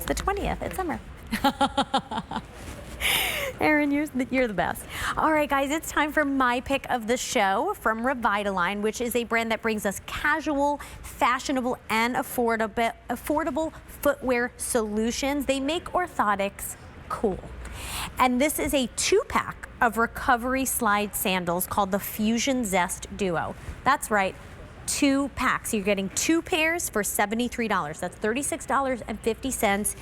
It's the 20th. It's summer. Erin, you're the best. All right, guys, it's time for my pick of the show from Revitalign, which is a brand that brings us casual, fashionable, and affordable footwear solutions. They make orthotics cool. And this is a 2-pack of recovery slide sandals called the Fusion Zest Duo. That's right, 2 packs. You're getting 2 pairs for $73. That's $36.50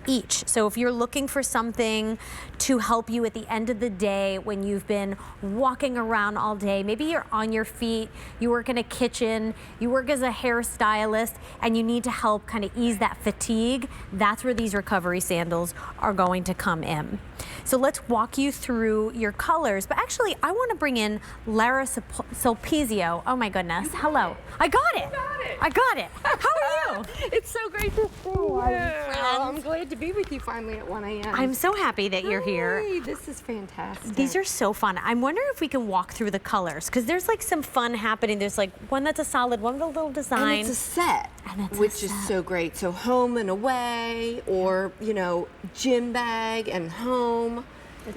each. So if you're looking for something to help you at the end of the day when you've been walking around all day, maybe you're on your feet, you work in a kitchen, you work as a hairstylist, and you need to help kind of ease that fatigue, that's where these recovery sandals are going to come in. So let's walk you through your colors. But actually, I want to bring in Lara Sulpizio. Oh my goodness. Hello. I got it. I got it. How are you? It's so great to see you. I'm glad to be with you finally at 1 a.m. I'm so happy that you're here. Hey, this is fantastic. These are so fun. I'm wondering if we can walk through the colors, because there's like some fun happening. There's like one that's a solid, one with a little design. And it's a set, which is so great. So home and away, or, you know, gym bag and home,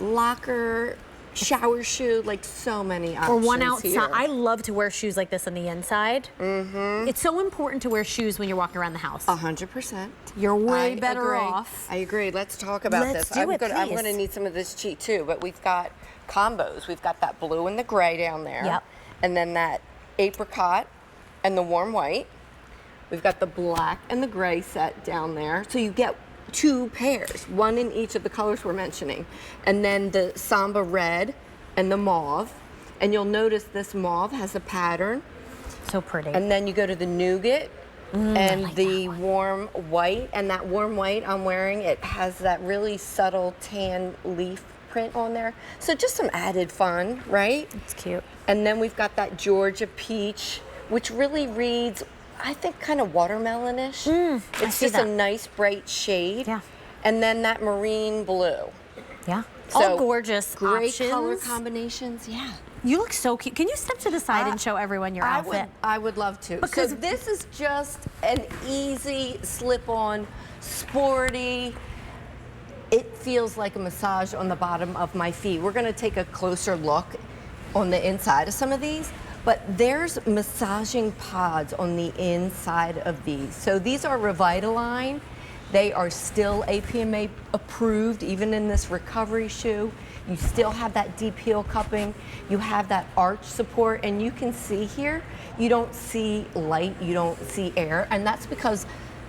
locker, shower shoe, like so many options. Or one outside. Here. I love to wear shoes like this on the inside. It's so important to wear shoes when you're walking around the house. 100%. You're way better off. I agree. Let's talk about this. I'm going to need some of this cheat too, but we've got combos. We've got that blue and the gray down there. Yep. And then that apricot and the warm white. We've got the black and the gray set down there. So you get 2 pairs, one in each of the colors we're mentioning. And then the Samba red and the mauve. And you'll notice this mauve has a pattern. So pretty. And then you go to the nougat and the warm white. And that warm white I'm wearing, it has that really subtle tan leaf print on there. So just some added fun, right? It's cute. And then we've got that Georgia peach, which really reads, I think, kind of watermelonish. It's just a nice bright shade. Yeah. And then that marine blue. Yeah. So all gorgeous great options. color combinations. Yeah. You look so cute. Can you step to the side and show everyone your outfit? I would love to. Because so this is just an easy slip-on, sporty. It feels like a massage on the bottom of my feet. We're going to take a closer look on the inside of some of these. But there's massaging pods on the inside of these. So these are Revitalign. They are still APMA approved, even in this recovery shoe. You still have that deep heel cupping. You have that arch support, and you can see here, you don't see light, you don't see air, and that's because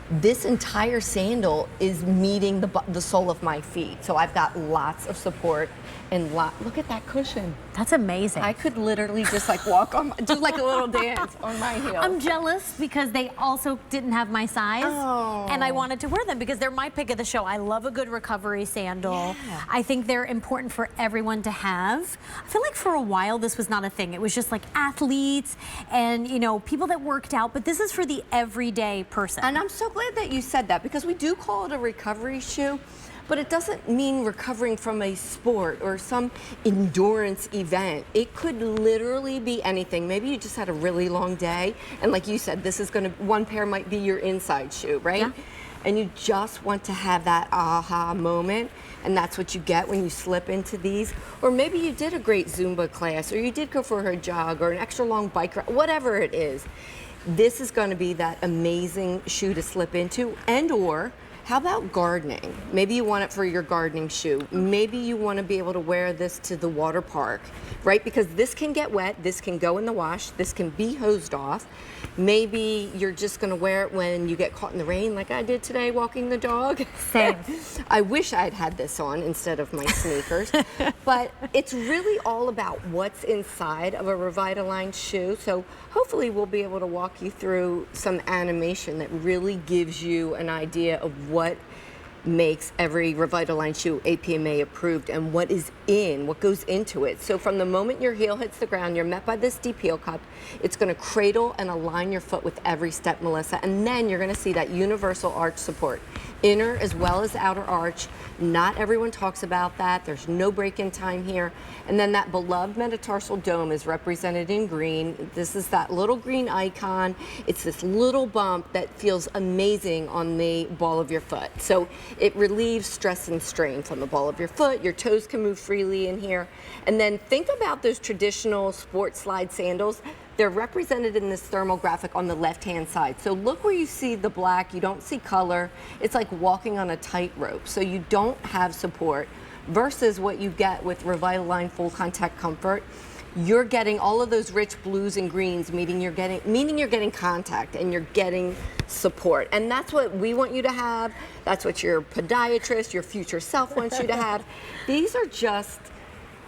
this entire sandal is meeting the sole of my feet. So I've got lots of support and look at that cushion. That's amazing. I could literally just like walk on, do like a little dance on my heels. I'm jealous because they also didn't have my size, and I wanted to wear them because they're my pick of the show. I love a good recovery sandal. Yeah. I think they're important for everyone to have. I feel like for a while this was not a thing. It was just like athletes and, you know, people that worked out, but this is for the everyday person. And I'm so glad that you said that, because we do call it a recovery shoe, but it doesn't mean recovering from a sport or some endurance event. It could literally be anything. Maybe you just had a really long day, and like you said, this is gonna, one pair might be your inside shoe, right? Yeah. And you just want to have that aha moment, and that's what you get when you slip into these. Or maybe you did a great Zumba class, or you did go for a jog or an extra long bike ride, whatever it is. This is going to be that amazing shoe to slip into. And or how about gardening? Maybe you want it for your gardening shoe. Maybe you want to be able to wear this to the water park, right? Because this can get wet, this can go in the wash, this can be hosed off. Maybe you're just going to wear it when you get caught in the rain, like I did today walking the dog. Same. I wish I'd had this on instead of my sneakers. But it's really all about what's inside of a Revitalign shoe. So hopefully we'll be able to walk you through some animation that really gives you an idea of what makes every Revitalign shoe APMA approved and what goes into it. So from the moment your heel hits the ground, you're met by this deep heel cup. It's going to cradle and align your foot with every step, Melissa, and then you're going to see that universal arch support. inner as well as outer arch. Not everyone talks about that. There's no break-in time here. And then that beloved metatarsal dome is represented in green. This is that little green icon. It's this little bump that feels amazing on the ball of your foot. So it relieves stress and strain from the ball of your foot. Your toes can move freely in here. And then think about those traditional sports slide sandals. They're represented in this thermal graphic on the left-hand side. So look where you see the black, you don't see color. It's like walking on a tightrope. So you don't have support versus what you get with Revitalign Full Contact Comfort. You're getting all of those rich blues and greens, meaning you're getting contact and you're getting support. And that's what we want you to have. That's what your podiatrist, your future self wants you to have. These are just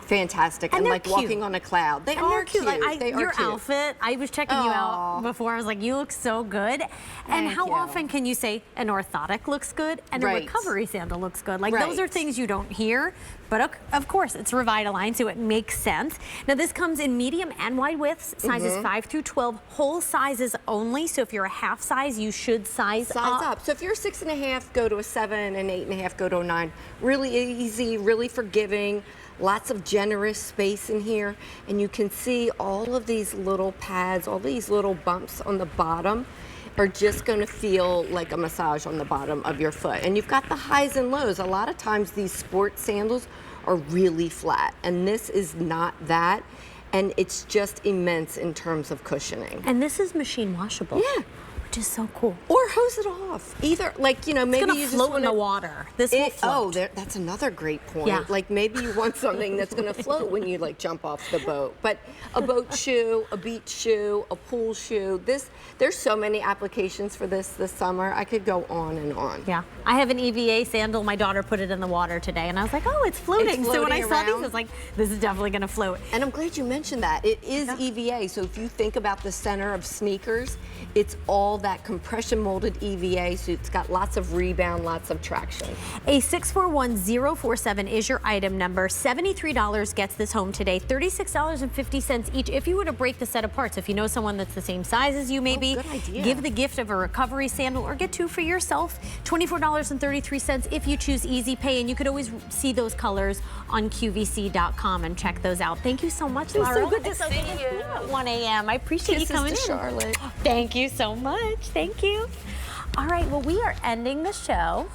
fantastic and like cute. Walking on a cloud. They are cute. Like, they are your cute. outfit, I was checking you out before. I was like, you look so good. And Thank how you. often can you say an orthotic looks good and a Right. recovery sandal looks good? Like those are Right. things you don't hear, but of course it's Revitalign, so it makes sense. Now this comes in medium and wide widths, sizes 5 through 12, whole sizes only. So if you're a half size, you should size up. So if you're 6.5, go to a 7, and 8.5, go to a 9. Really easy, really forgiving. Lots of generous space in here, and you can see all of these little pads, all these little bumps on the bottom are just going to feel like a massage on the bottom of your foot. And you've got the highs and lows. A lot of times these sports sandals are really flat, and this is not that, and it's just immense in terms of cushioning. And this is machine washable. Yeah. Which is so cool. Or hose it off. Either, like, you know, maybe It's gonna you just float want in the water. This will float. Oh, that's another great point. Yeah. Like maybe you want something that's going to float when you like jump off the boat. But a boat shoe, a beach shoe, a pool shoe. There's so many applications for this summer. I could go on and on. Yeah, I have an EVA sandal. My daughter put it in the water today, and I was like, oh, it's floating. So when I saw these, I was like, this is definitely going to float. And I'm glad you mentioned that. It is EVA. So if you think about the center of sneakers, it's all that compression molded EVA. So it's got lots of rebound, lots of traction. A 641047 is your item number. $73 gets this home today. $36.50 each. If you were to break the set of parts, if you know someone that's the same size as you, maybe good idea. give the gift of a recovery sandal or get two for yourself. $24.33 if you choose Easy Pay, and you could always see those colors on QVC.com and check those out. Thank you so much, Laura. so good to see you at 1 a.m. I appreciate Kisses you coming to in. Charlotte. Thank you so much. Thank you. All right, well, we are ending the show